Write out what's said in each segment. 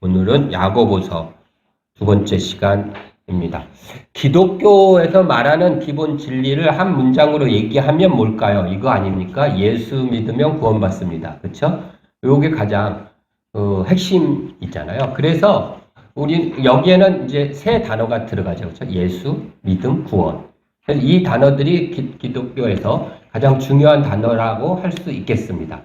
오늘은 야고보서 두 번째 시간입니다. 기독교에서 말하는 기본 진리를 한 문장으로 얘기하면 뭘까요? 이거 아닙니까? 예수 믿으면 구원받습니다. 그렇죠? 요게 가장 핵심이잖아요. 그래서 우리 여기에는 이제 세 단어가 들어가죠. 그렇죠? 예수, 믿음, 구원. 그래서 이 단어들이 기독교에서 가장 중요한 단어라고 할 수 있겠습니다.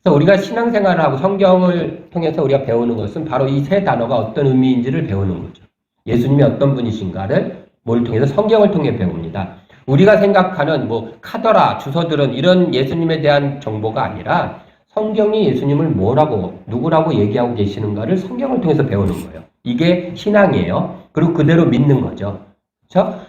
그래서 우리가 신앙생활을 하고 성경을 통해서 우리가 배우는 것은 바로 이 세 단어가 어떤 의미인지를 배우는 거죠. 예수님이 어떤 분이신가를 뭘 통해서 성경을 통해 배웁니다. 우리가 생각하는 뭐 카더라, 주소들은 이런 예수님에 대한 정보가 아니라 성경이 예수님을 뭐라고, 누구라고 얘기하고 계시는가를 성경을 통해서 배우는 거예요. 이게 신앙이에요. 그리고 그대로 믿는 거죠. 그렇죠?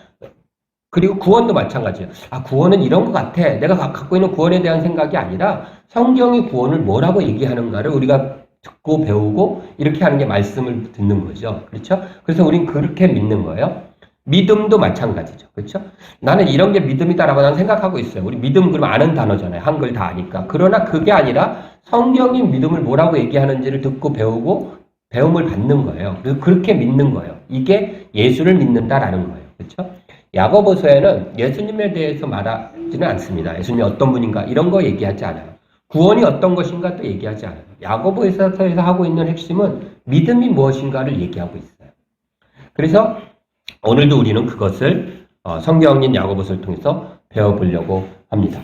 그리고 구원도 마찬가지예요. 아, 구원은 이런 것 같아. 내가 갖고 있는 구원에 대한 생각이 아니라 성경이 구원을 뭐라고 얘기하는가를 우리가 듣고 배우고 이렇게 하는 게 말씀을 듣는 거죠. 그렇죠? 그래서 우린 그렇게 믿는 거예요. 믿음도 마찬가지죠. 그렇죠? 나는 이런 게 믿음이다라고 나는 생각하고 있어요. 우리 믿음 그러면 아는 단어잖아요. 한글 다 아니까. 그러나 그게 아니라 성경이 믿음을 뭐라고 얘기하는지를 듣고 배우고 배움을 받는 거예요. 그래서 그렇게 믿는 거예요. 이게 예수를 믿는다라는 거예요. 그렇죠? 야고보서에는 예수님에 대해서 말하지는 않습니다. 예수님이 어떤 분인가 이런 거 얘기하지 않아요. 구원이 어떤 것인가도 얘기하지 않아요. 야고보에서 하고 있는 핵심은 믿음이 무엇인가를 얘기하고 있어요. 그래서 오늘도 우리는 그것을 성경인 야고보서를 통해서 배워보려고 합니다.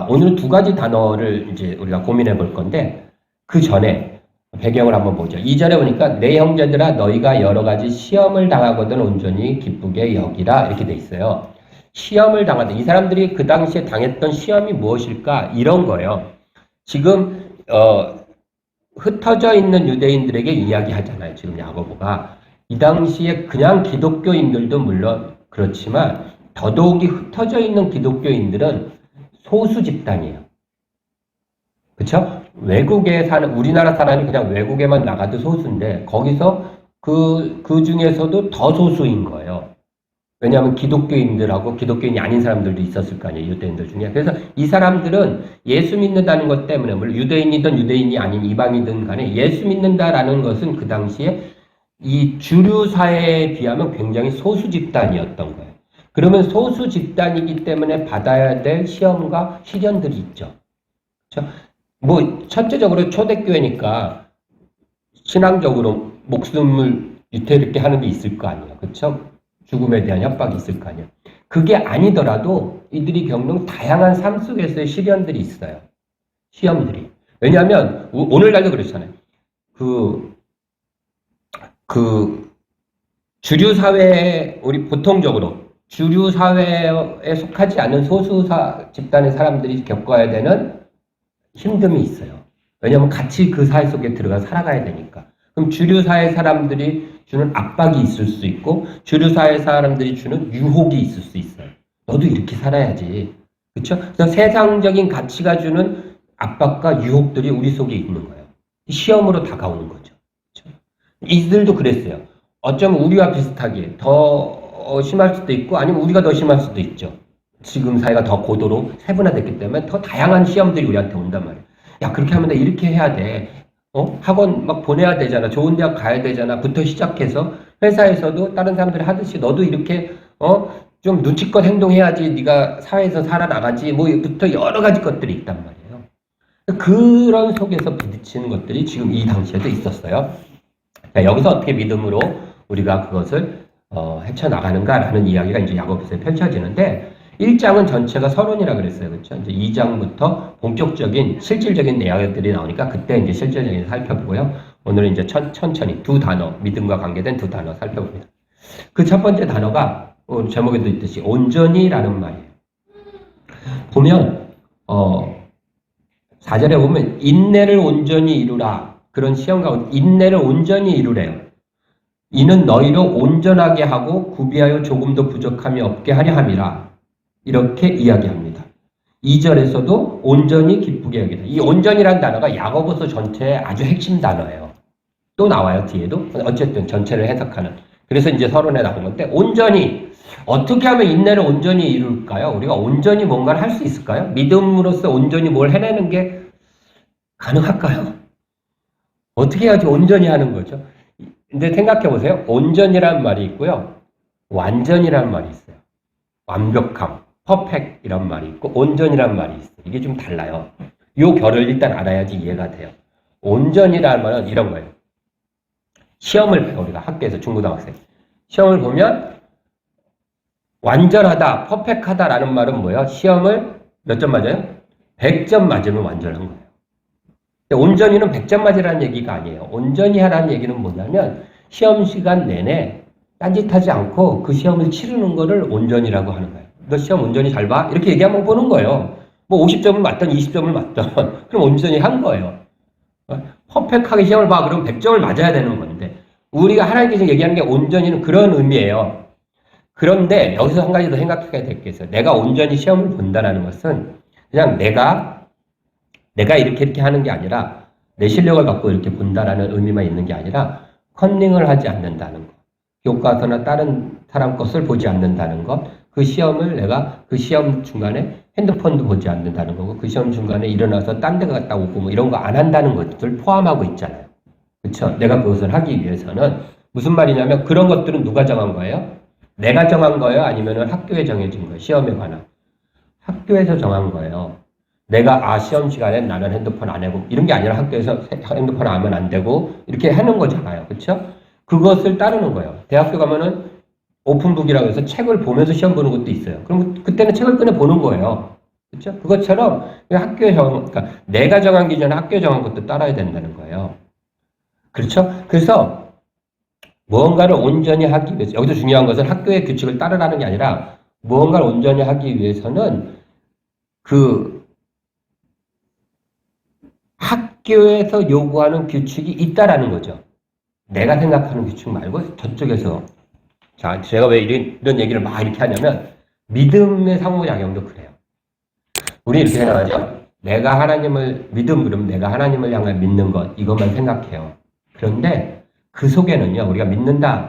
오늘 두 가지 단어를 이제 우리가 고민해 볼 건데 그 전에 배경을 한번 보죠. 2절에 보니까 내 형제들아 너희가 여러 가지 시험을 당하거든 온전히 기쁘게 여기라 이렇게 돼 있어요. 시험을 당하든 이 사람들이 그 당시에 당했던 시험이 무엇일까 이런 거예요. 지금 흩어져 있는 유대인들에게 이야기하잖아요. 지금 야고보가 이 당시에 그냥 기독교인들도 물론 그렇지만 더더욱이 흩어져 있는 기독교인들은 소수 집단이에요. 그렇죠? 외국에 사는 우리나라 사람이 그냥 외국에만 나가도 소수인데 거기서 그 중에서도 더 소수인 거예요. 왜냐하면 기독교인들하고 기독교인이 아닌 사람들도 있었을 거 아니에요. 유대인들 중에. 그래서 이 사람들은 예수 믿는다는 것 때문에 물론 유대인이든 유대인이 아닌 이방이든 간에 예수 믿는다라는 것은 그 당시에 이 주류 사회에 비하면 굉장히 소수 집단이었던 거예요. 그러면 소수 집단이기 때문에 받아야 될 시험과 시련들이 있죠. 그렇죠? 뭐 첫째적으로 초대교회니까 신앙적으로 목숨을 유태롭게 하는 게 있을 거 아니에요. 그렇죠? 죽음에 대한 협박이 있을 거 아니에요. 그게 아니더라도 이들이 겪는 다양한 삶 속에서의 시련들이 있어요. 시험들이. 왜냐하면 오늘날도 그렇잖아요. 주류 사회에 우리 보통적으로 주류 사회에 속하지 않은 소수 집단의 사람들이 겪어야 되는 힘듦이 있어요. 왜냐하면 같이 그 사회 속에 들어가 살아가야 되니까. 그럼 주류 사회 사람들이 주는 압박이 있을 수 있고 주류 사회 사람들이 주는 유혹이 있을 수 있어요. 너도 이렇게 살아야지. 그렇죠? 그래서 세상적인 가치가 주는 압박과 유혹들이 우리 속에 있는 거예요. 시험으로 다가오는 거죠. 그렇죠? 이들도 그랬어요. 어쩌면 우리와 비슷하게 더 심할 수도 있고 아니면 우리가 더 심할 수도 있죠. 지금 사회가 더 고도로 세분화됐기 때문에 더 다양한 시험들이 우리한테 온단 말이에요. 야, 그렇게 하면 돼. 이렇게 해야 돼. 학원 막 보내야 되잖아. 좋은 대학 가야 되잖아. 부터 시작해서 회사에서도 다른 사람들이 하듯이 너도 이렇게 좀 눈치껏 행동해야지 네가 사회에서 살아나가지. 뭐부터 여러 가지 것들이 있단 말이에요. 그런 속에서 부딪히는 것들이 지금 이 당시에도 있었어요. 자, 여기서 어떻게 믿음으로 우리가 그것을 헤쳐나가는가라는 이야기가 이제 야고보서에 펼쳐지는데 1장은 전체가 서론이라 그랬어요. 그렇죠? 이제 2장부터 본격적인 실질적인 내용들이 나오니까 그때 이제 실질적인 살펴보고요. 오늘은 이제 천천히 두 단어, 믿음과 관계된 두 단어 살펴봅니다. 그 첫 번째 단어가 제목에도 있듯이 온전히라는 말이에요. 보면 4절에 보면 인내를 온전히 이루라. 그런 시험 가운데 인내를 온전히 이루래요. 이는 너희로 온전하게 하고 구비하여 조금도 부족함이 없게 하려 함이라. 이렇게 이야기합니다. 2절에서도 온전히 기쁘게 여기다. 이 온전이라는 단어가 야고보서 전체의 아주 핵심 단어예요. 또 나와요, 뒤에도. 어쨌든 전체를 해석하는. 그래서 이제 서론에 나온 건데, 온전히, 어떻게 하면 인내를 온전히 이룰까요? 우리가 온전히 뭔가를 할 수 있을까요? 믿음으로써 온전히 뭘 해내는 게 가능할까요? 어떻게 해야지 온전히 하는 거죠? 근데 생각해 보세요. 온전이라는 말이 있고요. 완전이라는 말이 있어요. 완벽함, 퍼펙트 이런 말이 있고 온전이라는 말이 있어요. 이게 좀 달라요. 요 결을 일단 알아야지 이해가 돼요. 온전이라는 말은 이런 거예요. 시험을 봐요. 우리가 학교에서 중고등학생. 시험을 보면 완전하다, 퍼펙트하다라는 말은 뭐예요? 시험을 몇 점 맞아요? 100점 맞으면 완전한 거예요. 온전히는 100점 맞으라는 얘기가 아니에요. 온전히 하라는 얘기는 뭐냐면 시험 시간 내내 딴짓하지 않고 그 시험을 치르는 거를 온전이라고 하는 거예요. 너 시험 온전히 잘 봐? 이렇게 얘기하면 보는 거예요. 뭐 50점을 맞던 20점을 맞던 그럼 온전히 한 거예요. 퍼펙트하게 시험을 봐. 그럼 100점을 맞아야 되는 건데 우리가 하나님께서 얘기하는 게 온전히는 그런 의미예요. 그런데 여기서 한 가지 더 생각해야 될 게 있어요. 내가 온전히 시험을 본다는 것은 그냥 내가 이렇게 하는 게 아니라 내 실력을 갖고 이렇게 본다라는 의미만 있는 게 아니라 컨닝을 하지 않는다는 것. 교과서나 다른 사람 것을 보지 않는다는 것. 그 시험을 내가 그 시험 중간에 핸드폰도 보지 않는다는 거고 그 시험 중간에 일어나서 딴 데 갔다 오고 뭐 이런 거 안 한다는 것들 포함하고 있잖아요. 그렇죠? 내가 그것을 하기 위해서는 무슨 말이냐면 그런 것들은 누가 정한 거예요? 내가 정한 거예요? 아니면 학교에 정해진 거예요? 시험에 관한. 학교에서 정한 거예요. 내가 시험 시간에 나는 핸드폰 안 하고 이런 게 아니라 학교에서 핸드폰 안 하면 안 되고 이렇게 하는 거잖아요. 그렇죠? 그것을 따르는 거예요. 대학교 가면은 오픈북이라고 해서 책을 보면서 시험 보는 것도 있어요. 그럼 그때는 책을 꺼내 보는 거예요. 그렇죠? 그것처럼 학교에 그러니까 내가 정한 기준에 학교에 정한 것도 따라야 된다는 거예요. 그렇죠? 그래서 무언가를 온전히 하기 위해서 여기서 중요한 것은 학교의 규칙을 따르라는 게 아니라 무언가를 온전히 하기 위해서는 그 학교에서 요구하는 규칙이 있다라는 거죠. 내가 생각하는 규칙 말고 저쪽에서 자, 제가 왜 이런 얘기를 막 이렇게 하냐면 믿음의 상호작용도 그래요. 우리 이렇게 생각하죠. 내가 하나님을 그러면 내가 하나님을 향해 믿는 것 이것만 생각해요. 그런데 그 속에는요. 우리가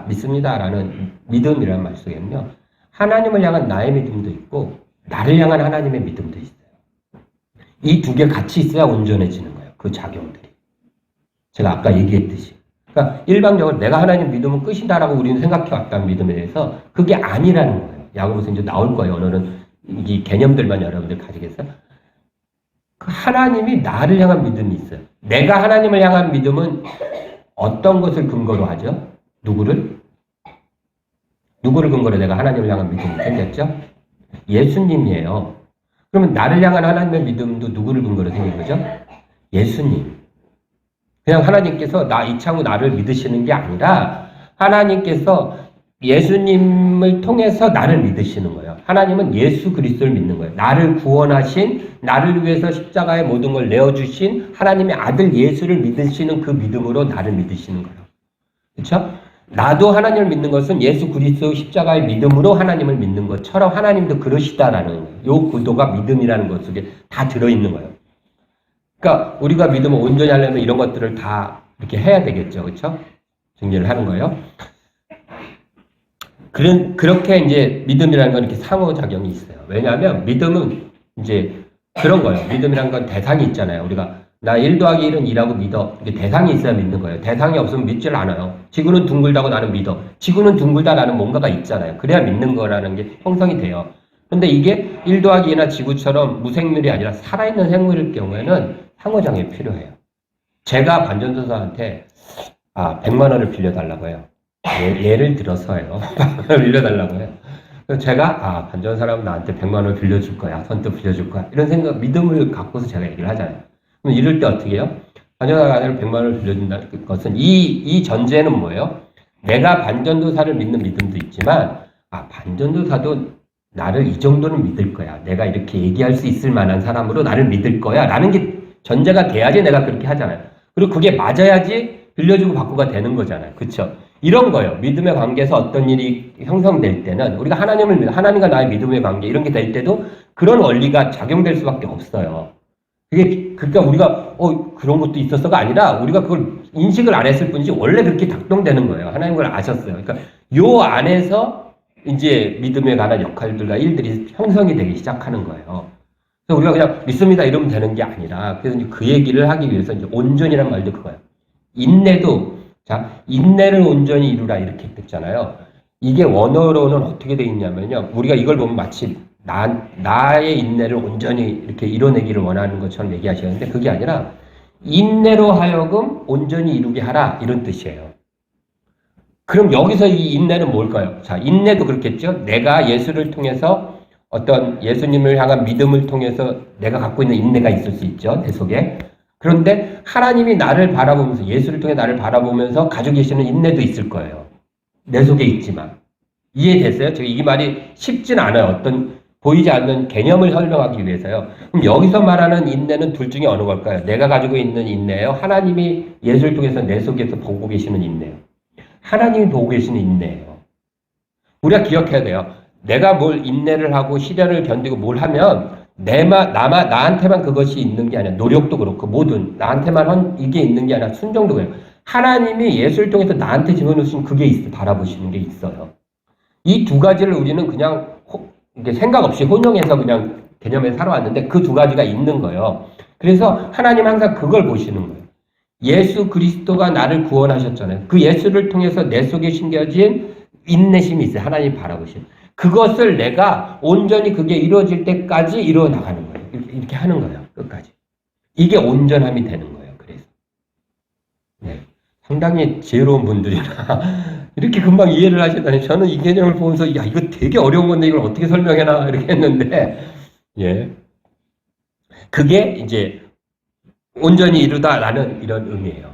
믿습니다라는 믿음이라는 말 속에는요. 하나님을 향한 나의 믿음도 있고 나를 향한 하나님의 믿음도 있어요. 이 두 개 같이 있어야 온전해지는 거예요. 그 작용들이. 제가 아까 얘기했듯이. 그러니까 일방적으로 내가 하나님 믿으면 끝이다라고 우리는 생각해왔다는 믿음에 대해서 그게 아니라는 거예요. 야고보서 이제 나올 거예요. 오늘은 이 개념들만 여러분들 가지겠어요? 그 하나님이 나를 향한 믿음이 있어요. 내가 하나님을 향한 믿음은 어떤 것을 근거로 하죠? 누구를 근거로 내가 하나님을 향한 믿음이 생겼죠? 예수님이에요. 그러면 나를 향한 하나님의 믿음도 누구를 근거로 생긴 거죠? 예수님. 그냥 하나님께서 이창우 나를 믿으시는 게 아니라 하나님께서 예수님을 통해서 나를 믿으시는 거예요. 하나님은 예수 그리스도를 믿는 거예요. 나를 구원하신, 나를 위해서 십자가의 모든 걸 내어주신 하나님의 아들 예수를 믿으시는 그 믿음으로 나를 믿으시는 거예요. 그렇죠? 나도 하나님을 믿는 것은 예수 그리스도 십자가의 믿음으로 하나님을 믿는 것처럼 하나님도 그러시다라는 거예요. 이 구도가 믿음이라는 것 속에 다 들어있는 거예요. 그러니까 우리가 믿음을 온전히 하려면 이런 것들을 다 이렇게 해야 되겠죠. 그렇죠? 정리를 하는 거예요. 그렇게 이제 믿음이라는 건 이렇게 상호작용이 있어요. 왜냐하면 믿음은 이제 그런 거예요. 믿음이라는 건 대상이 있잖아요. 우리가 나 1 더하기 1은 2라고 믿어. 이게 대상이 있어야 믿는 거예요. 대상이 없으면 믿질 않아요. 지구는 둥글다고 나는 믿어. 지구는 둥글다 나는 뭔가가 있잖아요. 그래야 믿는 거라는 게 형성이 돼요. 근데 이게 1 더하기 2나 지구처럼 무생물이 아니라 살아있는 생물일 경우에는 상호작용이 필요해요. 제가 반전도사한테 100만 원을 빌려달라고 해요. 예를 들어서요. 빌려달라고 해요. 그래서 제가 반전 사람은 나한테 100만 원을 빌려줄 거야. 선뜻 빌려줄 거야. 이런 생각, 믿음을 갖고서 제가 얘기를 하잖아요. 그럼 이럴 때 어떻게 해요? 반전사가 100만 원을 빌려준다는 것은 이 전제는 뭐예요? 내가 반전도사를 믿는 믿음도 있지만 반전도사도 나를 이 정도는 믿을 거야. 내가 이렇게 얘기할 수 있을 만한 사람으로 나를 믿을 거야. 라는 게 전제가 돼야지 내가 그렇게 하잖아요. 그리고 그게 맞아야지 빌려주고 받고가 되는 거잖아요. 그렇죠? 이런 거예요. 믿음의 관계에서 어떤 일이 형성될 때는 우리가 하나님과 나의 믿음의 관계 이런 게 될 때도 그런 원리가 작용될 수밖에 없어요. 그러니까 우리가 그런 것도 있었어가 아니라 우리가 그걸 인식을 안 했을 뿐이지 원래 그렇게 작동되는 거예요. 하나님 그걸 아셨어요. 그러니까 요 안에서 이제 믿음에 관한 역할들과 일들이 형성이 되기 시작하는 거예요. 그래서 우리가 그냥 믿습니다 이러면 되는 게 아니라 그래서 이제 그 얘기를 하기 위해서 이제 온전이란 말도 그거예요. 인내도, 자, 인내를 온전히 이루라 이렇게 됐잖아요. 이게 원어로는 어떻게 돼 있냐면요. 우리가 이걸 보면 마치 나의 인내를 온전히 이렇게 이뤄내기를 원하는 것처럼 얘기하시는데 그게 아니라 인내로 하여금 온전히 이루게 하라 이런 뜻이에요. 그럼 여기서 이 인내는 뭘까요? 자, 인내도 그렇겠죠. 내가 예수를 통해서 어떤 예수님을 향한 믿음을 통해서 내가 갖고 있는 인내가 있을 수 있죠. 내 속에. 그런데 하나님이 나를 바라보면서 예수를 통해 나를 바라보면서 가지고 계시는 인내도 있을 거예요. 내 속에 있지만. 이해됐어요? 제가 이 말이 쉽진 않아요. 어떤 보이지 않는 개념을 설명하기 위해서요. 그럼 여기서 말하는 인내는 둘 중에 어느 걸까요? 내가 가지고 있는 인내예요? 하나님이 예수를 통해서 내 속에서 보고 계시는 인내예요? 하나님이 보고 계시는 인내예요. 우리가 기억해야 돼요. 내가 뭘 인내를 하고 시련을 견디고 뭘 하면 나한테만 그것이 있는 게 아니라 노력도 그렇고 모든 나한테만 이게 있는 게 아니라 순종도 그래요. 하나님이 예수를 통해서 나한테 집어넣으신 그게 바라보시는 게 있어요. 이 두 가지를 우리는 그냥 이게 생각 없이 혼용해서 그냥 개념에 살아왔는데 그 두 가지가 있는 거예요. 그래서 하나님 항상 그걸 보시는 거예요. 예수 그리스도가 나를 구원하셨잖아요. 그 예수를 통해서 내 속에 심겨진 인내심이 있어요. 하나님 바라보시는. 그것을 내가 온전히 그게 이루어질 때까지 이루어 나가는 거예요. 이렇게 하는 거예요. 끝까지. 이게 온전함이 되는 거예요. 그래서. 네. 상당히 지혜로운 분들이라 이렇게 금방 이해를 하시다니 저는 이 개념을 보면서 야 이거 되게 어려운 건데 이걸 어떻게 설명해나 이렇게 했는데 예. 그게 이제 온전히 이루다라는 이런 의미예요.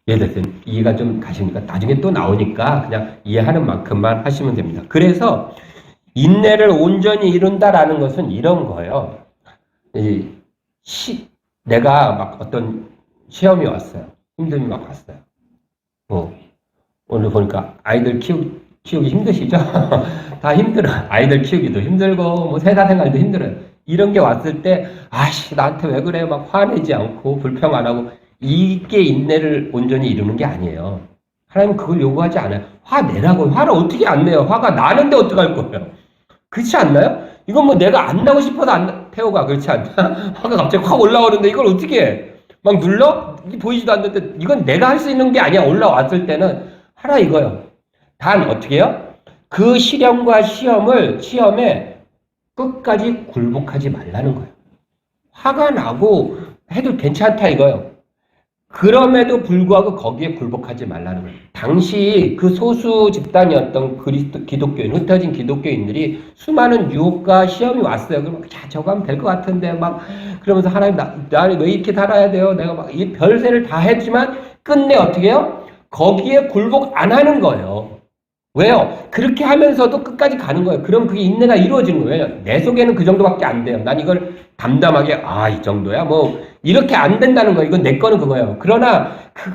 이해됐어요? 이해가 좀 가시니까 나중에 또 나오니까 그냥 이해하는 만큼만 하시면 됩니다. 그래서 인내를 온전히 이룬다라는 것은 이런 거예요. 내가 막 어떤 시험이 왔어요. 힘듦이 막 왔어요. 오늘 보니까 아이들 키우기 힘드시죠? 다 힘들어. 아이들 키우기도 힘들고 뭐 세사 생활도 힘들어요. 이런 게 왔을 때 아씨 나한테 왜 그래 막 화내지 않고 불평 안 하고 이게 인내를 온전히 이루는 게 아니에요. 하나님은 그걸 요구하지 않아요. 화내라고. 화를 어떻게 안 내요? 화가 나는데 어떡할 거예요? 그렇지 않나요? 이건 뭐 내가 안 나고 싶어서 태호가 그렇지 않나? 화가 갑자기 확 올라오는데 이걸 어떻게 해? 막 눌러? 보이지도 않는데 이건 내가 할 수 있는 게 아니야. 올라왔을 때는 하라 이거요. 단 어떻게 해요? 그 시련과 시험에 끝까지 굴복하지 말라는 거예요. 화가 나고 해도 괜찮다 이거요. 그럼에도 불구하고 거기에 굴복하지 말라는 거예요. 당시 그 소수 집단이었던 기독교인, 흩어진 기독교인들이 수많은 유혹과 시험이 왔어요. 그럼 자, 저거 하면 될 것 같은데 막 그러면서 하나님 나를 왜 이렇게 살아야 돼요? 내가 막 이 별세를 다 했지만 끝내 어떻게 해요? 거기에 굴복 안 하는 거예요. 왜요? 그렇게 하면서도 끝까지 가는 거예요. 그럼 그게 인내가 이루어지는 거예요. 왜냐면 내 속에는 그 정도밖에 안 돼요. 난 이걸 담담하게 이 정도야 뭐 이렇게 안 된다는 거예요. 이건 내 거는 그거예요. 그러나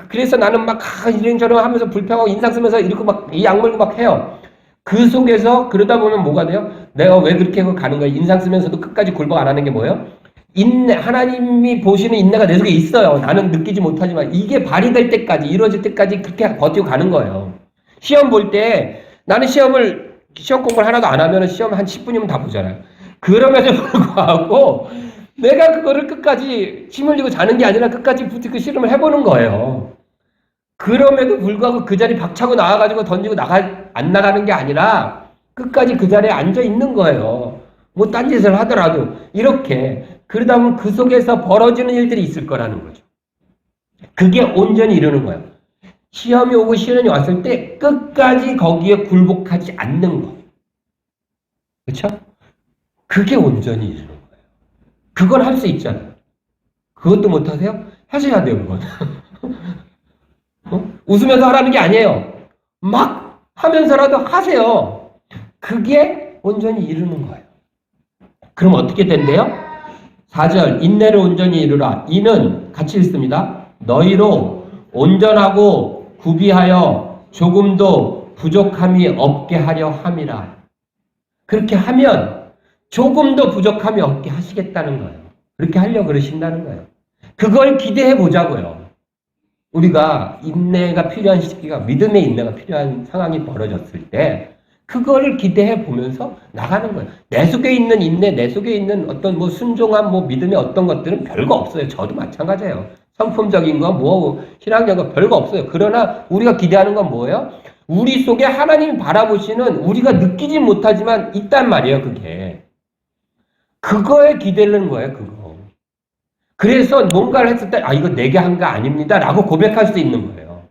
그래서 나는 막 이런저런 하면서 불평하고 인상 쓰면서 이렇게 막 이 악물고 막 해요. 그 속에서 그러다 보면 뭐가 돼요? 내가 왜 그렇게 가는 거예요? 인상 쓰면서도 끝까지 굴복 안 하는 게 뭐예요? 인내, 하나님이 보시는 인내가 내 속에 있어요. 나는 느끼지 못하지만 이게 발휘될 때까지 이루어질 때까지 그렇게 버티고 가는 거예요. 시험 볼 때 나는 시험 공부를 하나도 안 하면 시험 한 10분이면 다 보잖아요. 그럼에도 불구하고 내가 그거를 끝까지 힘 흘리고 자는 게 아니라 끝까지 그 씨름을 해보는 거예요. 그럼에도 불구하고 그 자리 박차고 나와가지고 던지고 안 나가는 게 아니라 끝까지 그 자리에 앉아 있는 거예요. 뭐 딴 짓을 하더라도 이렇게 그러다 보면 그 속에서 벌어지는 일들이 있을 거라는 거죠. 그게 온전히 이루는 거예요. 시험이 오고 시련이 왔을 때 끝까지 거기에 굴복하지 않는 거. 그렇죠? 그게 온전히 이루는 거예요. 그건 할 수 있잖아요. 그것도 못하세요? 하셔야 돼요, 그건. 웃으면서 하라는 게 아니에요. 막 하면서라도 하세요. 그게 온전히 이루는 거예요. 그럼 어떻게 된대요? 4절 인내를 온전히 이루라. 이는 같이 읽습니다. 너희로 온전하고 구비하여 조금도 부족함이 없게 하려 함이라. 그렇게 하면 조금도 부족함이 없게 하시겠다는 거예요. 그렇게 하려고 그러신다는 거예요. 그걸 기대해 보자고요. 우리가 인내가 필요한 시기가 믿음의 인내가 필요한 상황이 벌어졌을 때 그거를 기대해 보면서 나가는 거예요. 내 속에 있는 인내, 내 속에 있는 어떤 뭐 순종함, 뭐 믿음의 어떤 것들은 별거 없어요. 저도 마찬가지예요. 성품적인 거, 뭐, 신앙적인 거 별거 없어요. 그러나 우리가 기대하는 건 뭐예요? 우리 속에 하나님이 바라보시는 우리가 느끼지 못하지만 있단 말이에요, 그게. 그거에 기대는 거예요, 그거. 그래서 뭔가를 했을 때, 이거 내게 한 거 아닙니다. 라고 고백할 수 있는 거예요.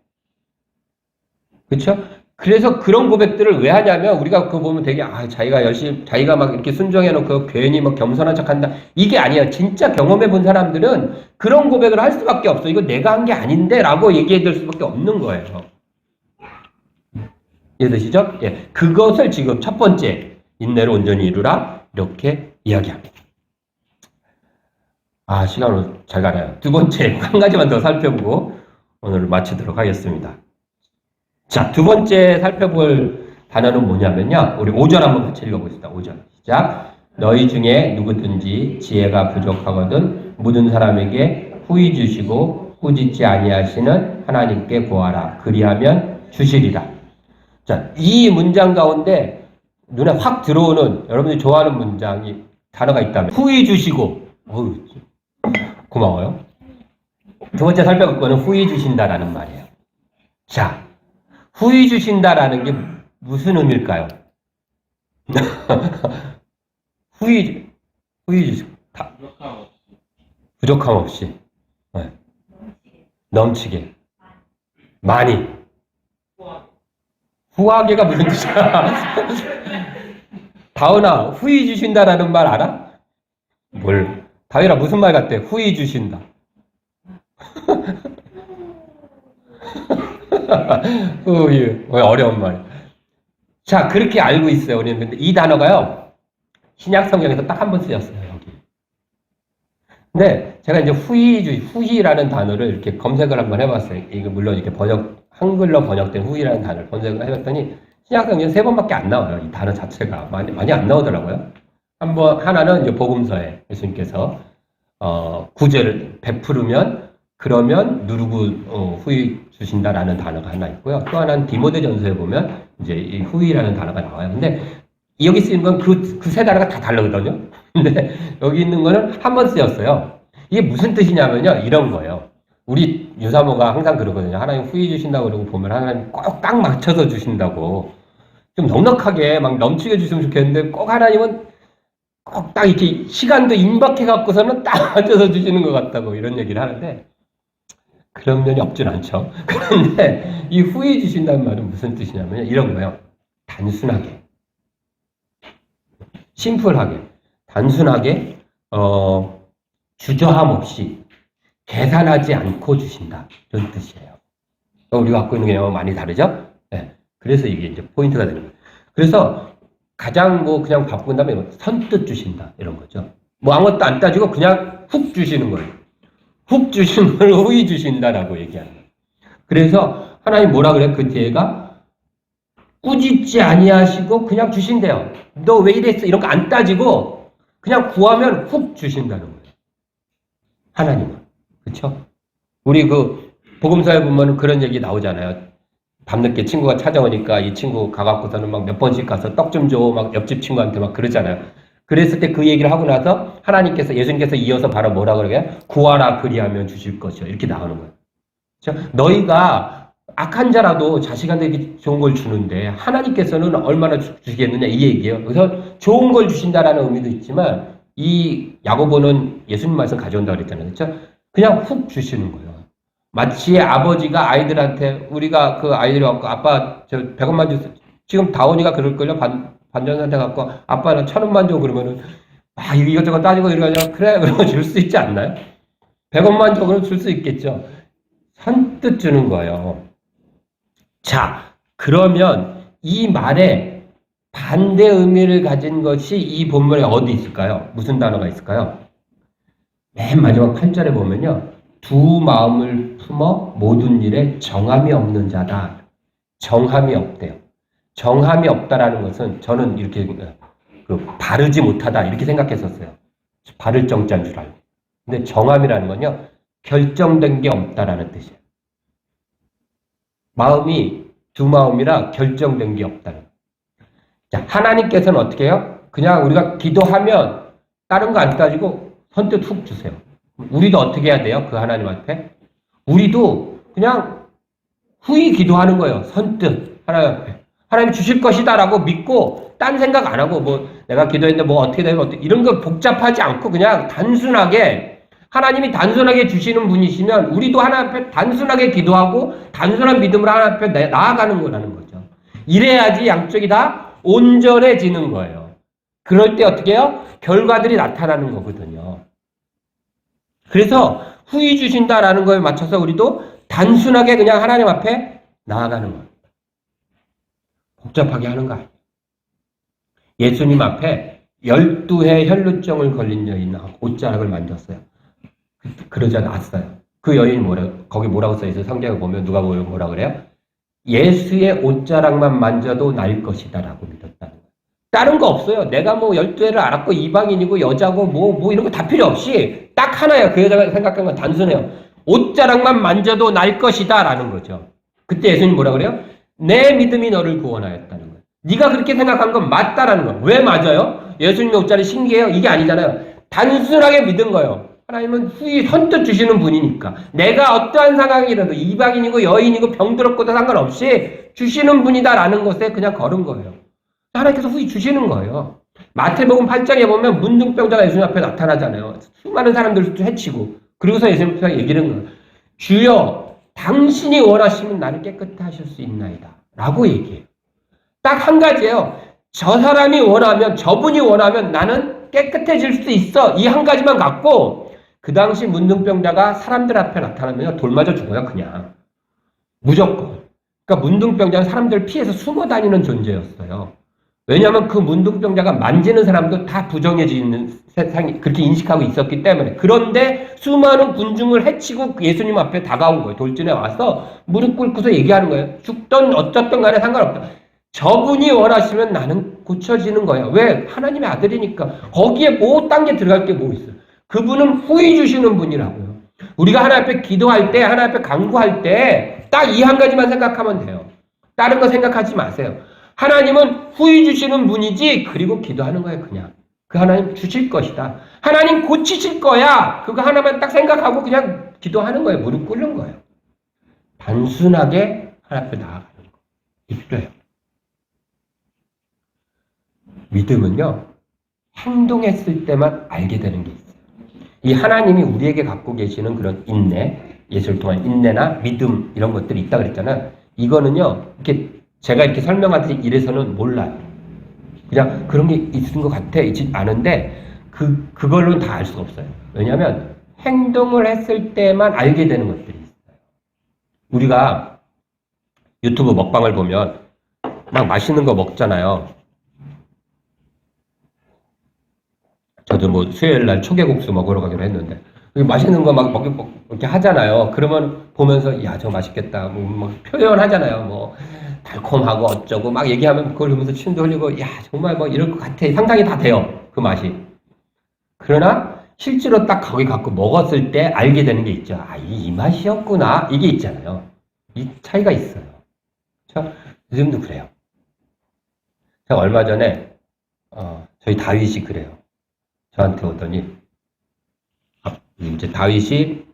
그쵸? 그래서 그런 고백들을 왜 하냐면, 우리가 그거 보면 되게, 자기가 열심히, 자기가 막 이렇게 순종해놓고 괜히 막 겸손한 척 한다. 이게 아니에요. 진짜 경험해 본 사람들은 그런 고백을 할 수밖에 없어. 이거 내가 한 게 아닌데? 라고 얘기해 줄 수밖에 없는 거예요. 이해되시죠? 예. 그것을 지금 첫 번째, 인내를 온전히 이루라. 이렇게 이야기합니다. 시간을 잘 가나요? 두 번째, 한 가지만 더 살펴보고 오늘 마치도록 하겠습니다. 자, 두 번째 살펴볼 단어는 뭐냐면요. 우리 5절 한번 같이 읽어보겠습니다. 5절. 시작. 너희 중에 누구든지 지혜가 부족하거든 모든 사람에게 후히 주시고 꾸짖지 아니하시는 하나님께 구하라. 그리하면 주시리라. 자, 이 문장 가운데 눈에 확 들어오는 여러분들이 좋아하는 문장이 단어가 있다면 후히 주시고 고마워요. 두 번째 살펴볼 거는 후히 주신다라는 말이에요. 자, 후히 주신다라는 게 무슨 의미일까요? 후히 주시고 부족함 없이 네. 넘치게 많이 후하게가 무슨 뜻이야? 다은아, 후히 주신다라는 말 알아? 뭘? 다은아 무슨 말 같대? 후히 주신다. 후히 어려운 말. 자, 그렇게 알고 있어요. 우리는 근데 이 단어가요 신약 성경에서 딱 한 번 쓰였어요. 여기. 근데 제가 이제 후히라는 단어를 이렇게 검색을 한번 해봤어요. 이거 물론 이렇게 한글로 번역된 후히라는 단어를 검색을 해봤더니 신약성경에 3번밖에 안 나와요. 이 단어 자체가 많이 안 나오더라고요. 하나는 이제 복음서에 예수님께서 구제를 베푸르면 그러면 누르고 후히 주신다라는 단어가 하나 있고요. 또 하나는 디모데전서에 보면 이제 이 후히라는 단어가 나와요. 근데 여기 쓰이는 건 그 세 단어가 다 다르거든요. 근데 여기 있는 거는 한 번 쓰였어요. 이게 무슨 뜻이냐면요. 이런 거예요. 우리 유사모가 항상 그러거든요. 하나님 후히 주신다고 그러고 보면 하나님 꼭 딱 맞춰서 주신다고. 좀 넉넉하게 막 넘치게 주시면 좋겠는데 꼭 하나님은 꼭 딱 이렇게 시간도 임박해 갖고서는 딱 맞춰서 주시는 것 같다고 이런 얘기를 하는데 그런 면이 없진 않죠. 그런데 이 후히 주신다는 말은 무슨 뜻이냐면 이런 거예요. 단순하게, 심플하게, 단순하게 주저함 없이 계산하지 않고 주신다. 이런 뜻이에요. 우리가 갖고 있는 개념은 많이 다르죠? 네. 그래서 이게 이제 포인트가 되는 거예요. 그래서 가장 그냥 바꾼 다음에 선뜻 주신다. 이런 거죠. 아무것도 안 따지고 그냥 훅 주시는 거예요. 훅 주시는 걸 후히 주신다라고 얘기하는 거예요. 그래서 하나님 뭐라 그래요? 그 뒤에가 꾸짖지 아니하시고 그냥 주신대요. 너 왜 이랬어? 이런 거 안 따지고 그냥 구하면 훅 주신다는 거예요. 하나님은. 그렇죠? 우리 복음서에 보면 그런 얘기 나오잖아요. 밤늦게 친구가 찾아오니까 이 친구 가갖고서는 막 몇 번씩 가서 떡 좀 줘. 막 옆집 친구한테 막 그러잖아요. 그랬을 때 그 얘기를 하고 나서 예수님께서 이어서 바로 뭐라 그러게요? 구하라 그리하면 주실 것이요. 이렇게 나오는 거예요. 그렇죠? 너희가 악한 자라도 자식한테 좋은 걸 주는데 하나님께서는 얼마나 주시겠느냐 이 얘기예요. 그래서 좋은 걸 주신다라는 의미도 있지만 이 야고보는 예수님 말씀 가져온다고 그랬잖아요. 그렇죠? 그냥 훅 주시는 거예요. 마치 아버지가 아이들한테 우리가 그 아이들이 갖고 아빠 저 100원만 주세요. 지금 다원이가 그럴걸요. 반전한테 갖고 아빠는 1000원만 줘 그러면은 이것저것 따지고 이러냐 그래 그러면 줄 수 있지 않나요? 100원만 줘 그러면 줄 수 있겠죠. 선뜻 주는 거예요. 자, 그러면 이 말에 반대 의미를 가진 것이 이 본문에 어디 있을까요? 무슨 단어가 있을까요? 맨 마지막 8절에 보면요. 두 마음을 품어 모든 일에 정함이 없는 자다. 정함이 없대요. 정함이 없다라는 것은 저는 이렇게 바르지 못하다 이렇게 생각했었어요. 바를 정자인 줄 알고. 근데 정함이라는 건요. 결정된 게 없다라는 뜻이에요. 마음이 두 마음이라 결정된 게 없다는 거예요. 자, 하나님께서는 어떻게 해요? 그냥 우리가 기도하면 다른 거 안 따지고 선뜻 훅 주세요. 우리도 어떻게 해야 돼요? 그 하나님 앞에 우리도 그냥 후히 기도하는 거예요. 선뜻 하나님 앞에. 하나님 주실 것이다라고 믿고 딴 생각 안 하고 뭐 내가 기도했는데 뭐 어떻게 되면 어떻게 이런 거 복잡하지 않고 그냥 단순하게 하나님이 단순하게 주시는 분이시면 우리도 하나님 앞에 단순하게 기도하고 단순한 믿음으로 하나님 앞에 나아가는 거라는 거죠. 이래야지 양쪽이 다 온전해지는 거예요. 그럴 때 어떻게 해요? 결과들이 나타나는 거거든요. 그래서 후히 주신다라는 거에 맞춰서 우리도 단순하게 그냥 하나님 앞에 나아가는 거예요. 복잡하게 하는 거 아니에요. 예수님 앞에 12해 혈루증을 걸린 여인 옷자락을 만졌어요. 그러자 났어요. 그 여인이 거기 뭐라고 써있어요? 성경을 보면 누가 보면 뭐라 그래요? 예수의 옷자락만 만져도 날 것이다 라고 믿었다는 거예요. 다른 거 없어요. 내가 뭐 12해를 알았고 이방인이고 여자고 뭐 이런 거 다 필요 없이 딱 하나예요. 그 여자가 생각한 건 단순해요. 옷자락만 만져도 날 것이다 라는 거죠. 그때 예수님 뭐라 그래요? 내 믿음이 너를 구원하였다는 거예요. 네가 그렇게 생각한 건 맞다라는 거예요. 왜 맞아요? 예수님의 옷자리 신기해요? 이게 아니잖아요. 단순하게 믿은 거예요. 하나님은 후히 선뜻 주시는 분이니까. 내가 어떠한 상황이라도 이방인이고 여인이고 병들었고도 상관없이 주시는 분이다라는 것에 그냥 걸은 거예요. 하나님께서 후히 주시는 거예요. 마태복음 8장에 보면 문둥병자가 예수님 앞에 나타나잖아요. 수많은 사람들을 해치고. 그리고서 예수님 앞에 얘기를 하는 거예요. 주여 당신이 원하시면 나를 깨끗하게 하실 수 있나이다. 라고 얘기해요. 딱 한 가지예요. 저 사람이 원하면, 저분이 원하면 나는 깨끗해질 수 있어. 이 한 가지만 갖고 그 당시 문둥병자가 사람들 앞에 나타나면 돌 맞아 죽어요. 그냥. 무조건. 그러니까 문둥병자는 사람들 피해서 숨어 다니는 존재였어요. 왜냐하면 그 문둥병자가 만지는 사람도 다 부정해지는 세상이 그렇게 인식하고 있었기 때문에. 그런데 수많은 군중을 해치고 예수님 앞에 다가온 거예요. 돌진해 와서 무릎 꿇고서 얘기하는 거예요. 죽던 어쩌던 간에 상관없다. 저분이 원하시면 나는 고쳐지는 거예요. 왜? 하나님의 아들이니까. 거기에 뭐 딴 게 들어갈 게 뭐 있어요. 그분은 후히 주시는 분이라고요. 우리가 하나님 앞에 기도할 때, 하나님 앞에 간구할 때 딱 이 한 가지만 생각하면 돼요. 다른 거 생각하지 마세요. 하나님은 후히 주시는 분이지 그리고 기도하는 거예요. 그냥. 그 하나님 주실 것이다. 하나님 고치실 거야. 그거 하나만 딱 생각하고 그냥 기도하는 거예요. 무릎 꿇는 거예요. 단순하게 하나님 앞에 나아가는 거. 이게 필요해요. 믿음은요. 행동했을 때만 알게 되는 게 있어요. 이 하나님이 우리에게 갖고 계시는 그런 인내, 예수를 통한 인내나 믿음 이런 것들이 있다 그랬잖아요. 이거는요. 이렇게 제가 이렇게 설명하듯이 이래서는 몰라요. 그냥 그런 게 있는 것 같아. 있지 않은데 그걸로는 다 알 수가 없어요. 왜냐하면 행동을 했을 때만 알게 되는 것들이 있어요. 우리가 유튜브 먹방을 보면 막 맛있는 거 먹잖아요. 저도 뭐 수요일 날 초계국수 먹으러 가기로 했는데 맛있는 거 막 이렇게 하잖아요. 그러면 보면서 야, 저거 맛있겠다. 뭐 표현하잖아요. 뭐 달콤하고 어쩌고 막 얘기하면 그걸 보면서 침도 흘리고 야, 정말 뭐 이럴 것 같아. 상상이 다 돼요. 그 맛이. 그러나 실제로 딱 거기 갖고 먹었을 때 알게 되는 게 있죠. 아, 이 맛이었구나. 이게 있잖아요. 이 차이가 있어요. 자, 요즘도 그래요. 제가 얼마 전에 저희 다윗이 그래요. 저한테 오더니 이제 다윗이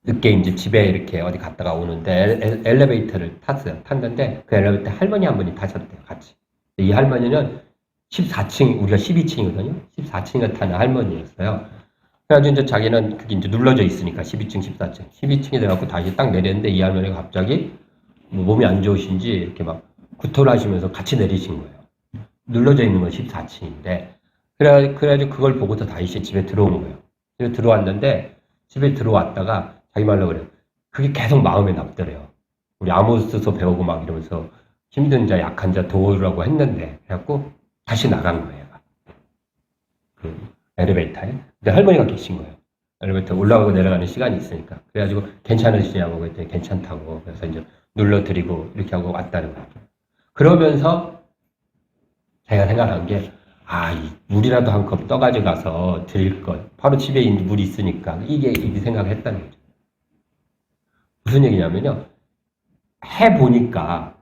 늦게 이제 집에 이렇게 어디 갔다가 오는데 엘리베이터를 탔어요. 탔는데 그 엘리베이터 할머니 한 분이 타셨대요. 같이. 이 할머니는 14층, 우리가 12층이거든요. 14층에 타는 할머니였어요. 그래가지고 이제 자기는 그게 이제 눌러져 있으니까 12층, 14층. 12층이 돼갖고 다시 딱 내렸는데 이 할머니가 갑자기 몸이 안 좋으신지 이렇게 막 구토를 하시면서 같이 내리신 거예요. 눌러져 있는 건 14층인데. 그래가지고 그걸 보고서 다윗이 집에 들어온 거예요. 집에 들어왔는데 집에 들어왔다가 자기 말로 그래요. 그게 계속 마음에 남더래요. 우리 아모스서 배우고 막 이러면서 힘든 자, 약한 자 도우라고 했는데 그래갖고 다시 나간 거예요. 그 엘리베이터에. 근데 할머니가 계신 거예요. 엘리베이터 올라가고 내려가는 시간이 있으니까. 그래가지고 괜찮으시냐고 그랬더니 괜찮다고. 그래서 이제 눌러드리고 이렇게 하고 왔다는 거예요. 그러면서 제가 생각한 게 물이라도 한 컵 떠가지고 가서 드릴 것. 바로 집에 물이 있으니까. 이게 생각을 했다는 거죠. 무슨 얘기냐면요. 해보니까,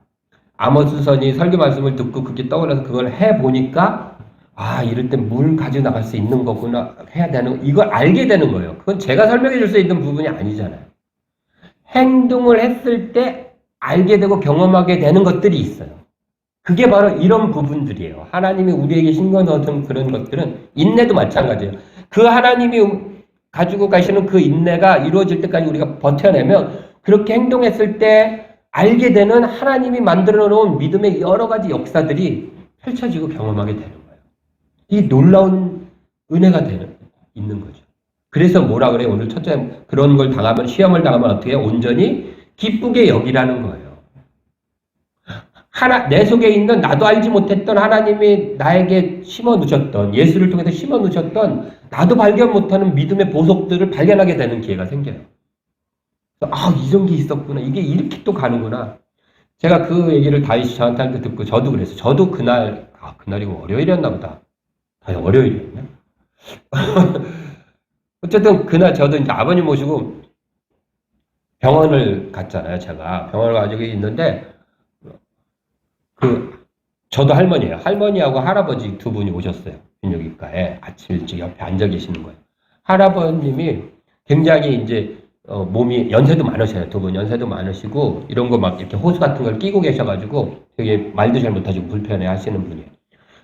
아모스선이 설교 말씀을 듣고 그게 떠올라서 그걸 해보니까, 아, 이럴 때 물 가지고 나갈 수 있는 거구나, 해야 되는, 이걸 알게 되는 거예요. 그건 제가 설명해 줄 수 있는 부분이 아니잖아요. 행동을 했을 때 알게 되고 경험하게 되는 것들이 있어요. 그게 바로 이런 부분들이에요. 하나님이 우리에게 신경 넣은 그런 것들은 인내도 마찬가지예요. 그 하나님이 가지고 가시는 그 인내가 이루어질 때까지 우리가 버텨내면 그렇게 행동했을 때 알게 되는 하나님이 만들어 놓은 믿음의 여러 가지 역사들이 펼쳐지고 경험하게 되는 거예요. 이 놀라운 은혜가 있는 거죠. 그래서 뭐라 그래요? 오늘 첫째, 그런 걸 당하면, 시험을 당하면 어떻게 해요? 온전히 기쁘게 여기라는 거예요. 내 속에 있는 나도 알지 못했던 하나님이 나에게 심어 놓으셨던, 예수를 통해서 심어 놓으셨던 나도 발견 못하는 믿음의 보석들을 발견하게 되는 기회가 생겨요. 아, 이런 게 있었구나. 이게 이렇게 또 가는구나. 제가 그 얘기를 다윗이 저한테 할 때 듣고 저도 그랬어요. 저도 그날이고 월요일이었나 보다. 월요일이었나? 어쨌든 그날 저도 이제 아버님 모시고 병원을 갔잖아요. 제가 병원을 가지고 있는데 저도 할머니예요. 할머니하고 할아버지 두 분이 오셨어요. 비뇨기과에 아침 일찍 옆에 앉아 계시는 거예요. 할아버님이 굉장히 이제 몸이 연세도 많으셔요. 두 분 연세도 많으시고 이런 거 막 이렇게 호수 같은 걸 끼고 계셔가지고 되게 말도 잘 못하시고 불편해 하시는 분이에요.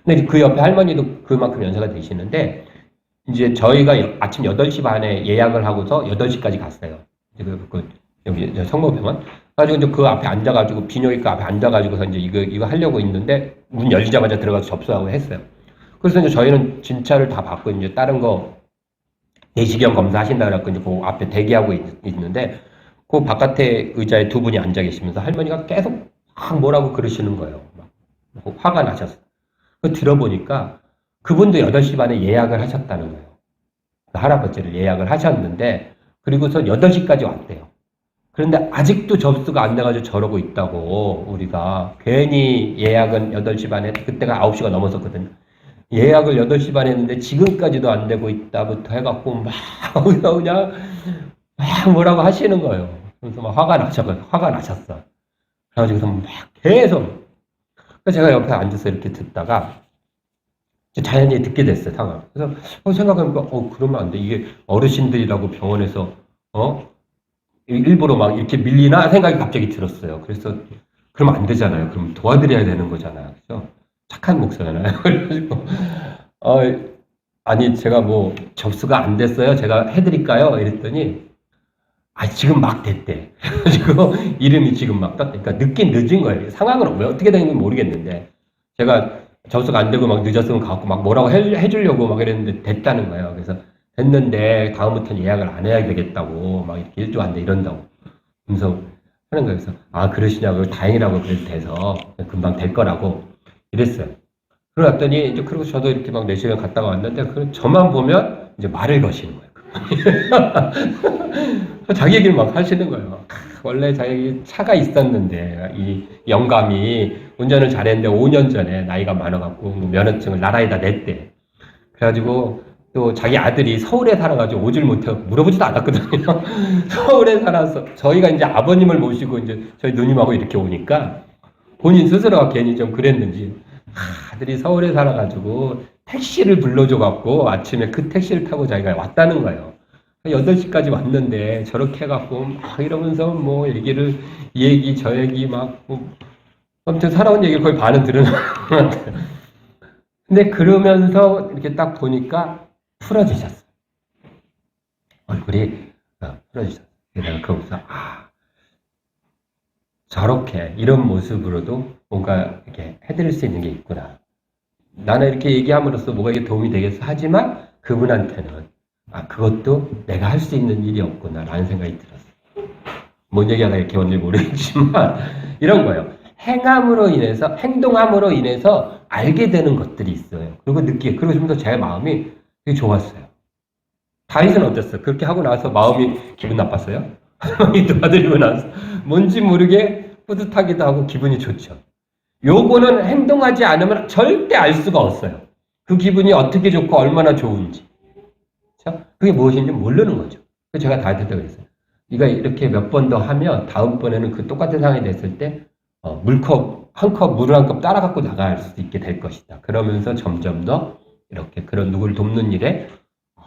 근데 그 옆에 할머니도 그만큼 연세가 되시는데 이제 저희가 아침 8시 반에 예약을 하고서 8시까지 갔어요. 여기 성모병원. 가지고 이제 그 앞에 앉아가지고 비뇨기과 앞에 앉아가지고서 이제 이거 하려고 있는데 문 열리자마자 들어가서 접수하고 했어요. 그래서 이제 저희는 진찰을 다 받고 이제 다른 거 내시경 검사하신다 그래갖고 이제 그 앞에 대기하고 있는데 그 바깥에 의자에 두 분이 앉아 계시면서 할머니가 계속 막 뭐라고 그러시는 거예요. 막 화가 나셨어요. 들어보니까 그분도 8시 반에 예약을 하셨다는 거예요. 그 할아버지를 예약을 하셨는데 그리고서 8시까지 왔대요. 그런데 아직도 접수가 안 돼가지고 저러고 있다고 우리가 괜히 예약은 8시 반에 그때가 9시가 넘었었거든요. 예약을 8시 반에 했는데 지금까지도 안 되고 있다부터 해갖고 막 그냥 막 뭐라고 하시는 거예요. 그래서 막 화가 나셨어. 그래가지고 막 계속 제가 옆에 앉아서 이렇게 듣다가 자연히 듣게 됐어요, 상황. 그래서 생각해보니까 그러면 안 돼. 이게 어르신들이라고 병원에서 일부러 막 이렇게 밀리나 생각이 갑자기 들었어요. 그래서 그러면 안 되잖아요. 그럼 도와드려야 되는 거잖아요. 그죠? 착한 목사잖아요. 그래가지고 아니 제가 뭐 접수가 안 됐어요. 제가 해드릴까요? 이랬더니 지금 막 됐대. 그래가지고 이름이 지금 막 그러니까 늦은 거예요. 상황은 왜 어떻게 된 건지 모르겠는데 제가 접수가 안 되고 막 늦었으면 가고 막 뭐라고 해주려고 막 이랬는데 됐다는 거예요. 그래서 됐는데 다음부터는 예약을 안 해야 되겠다고 막 이렇게 1조 안 돼 이런다고 그래서 하는 거예요. 그래서 그러시냐고 다행이라고 그래도 돼서 금방 될 거라고 이랬어요. 그러더니 이제 그리고 저도 이렇게 막 4시간 갔다가 왔는데 저만 보면 이제 말을 거시는 거예요. 자기 얘기를 막 하시는 거예요. 원래 자기 차가 있었는데 이 영감이 운전을 잘했는데 5년 전에 나이가 많아갖고 면허증을 나라에다 냈대. 그래가지고 또 자기 아들이 서울에 살아가지고 오질 못해서 물어보지도 않았거든요. 서울에 살아서 저희가 이제 아버님을 모시고 이제 저희 누님하고 이렇게 오니까 본인 스스로가 괜히 좀 그랬는지 아들이 서울에 살아가지고 택시를 불러줘갖고 아침에 그 택시를 타고 자기가 왔다는 거예요. 8시까지 왔는데 저렇게 해갖고 막 이러면서 뭐 얘기를 이 얘기 저 얘기 막 아무튼 살아온 얘기를 거의 반은 들은 것 같아요. 근데 그러면서 이렇게 딱 보니까 풀어지셨어요. 얼굴이 풀어지셨어요. 내가 거기서 저렇게 이런 모습으로도 뭔가 이렇게 해드릴 수 있는 게 있구나. 나는 이렇게 얘기함으로써 뭐가 이게 도움이 되겠어 하지만 그분한테는 그것도 내가 할 수 있는 일이었구나 라는 생각이 들었어요. 뭔 얘기하다 이렇게 왔는지 모르겠지만 이런 거예요. 행동함으로 인해서 알게 되는 것들이 있어요. 그리고 좀 더 제 마음이 되게 좋았어요. 다윗은 어땠어요? 그렇게 하고 나서 마음이 기분 나빴어요? 도와드리고 나서 뭔지 모르게 뿌듯하기도 하고 기분이 좋죠. 요거는 행동하지 않으면 절대 알 수가 없어요. 그 기분이 어떻게 좋고 얼마나 좋은지. 그게 무엇인지 모르는 거죠. 그래서 제가 다윗한테 그랬어요. 네가 이렇게 몇 번 더 하면 다음번에는 그 똑같은 상황이 됐을 때 물을 한 컵 따라 갖고 나갈 수 있게 될 것이다. 그러면서 점점 더 이렇게 그런 누구를 돕는 일에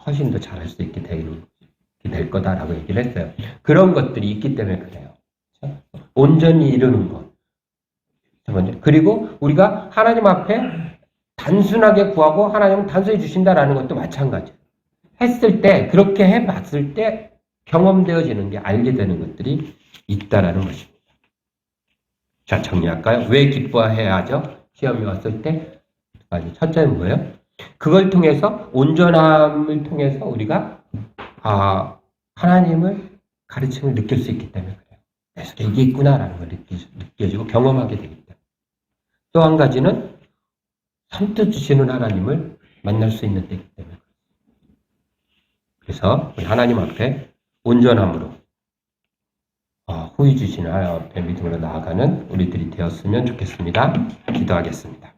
훨씬 더 잘할 수 있게 될 거다라고 얘기를 했어요. 그런 것들이 있기 때문에 그래요. 그렇죠? 온전히 이루는 것. 그리고 우리가 하나님 앞에 단순하게 구하고 하나님은 단순히 주신다라는 것도 마찬가지예요. 했을 때, 그렇게 해봤을 때 경험되어지는 게 알게 되는 것들이 있다라는 것입니다. 자, 정리할까요? 왜 기뻐해야 하죠? 시험이 왔을 때. 첫째는 뭐예요? 그걸 통해서, 온전함을 통해서 우리가, 하나님을 가르침을 느낄 수 있기 때문에 그래요. 그래서 이게 있구나라는 걸 느껴지고 경험하게 되기 때문에. 또 한 가지는 선뜻 주시는 하나님을 만날 수 있는 때이기 때문에. 그래서 하나님 앞에 온전함으로 후히 주시는 하나님 앞에 믿음으로 나아가는 우리들이 되었으면 좋겠습니다. 기도하겠습니다.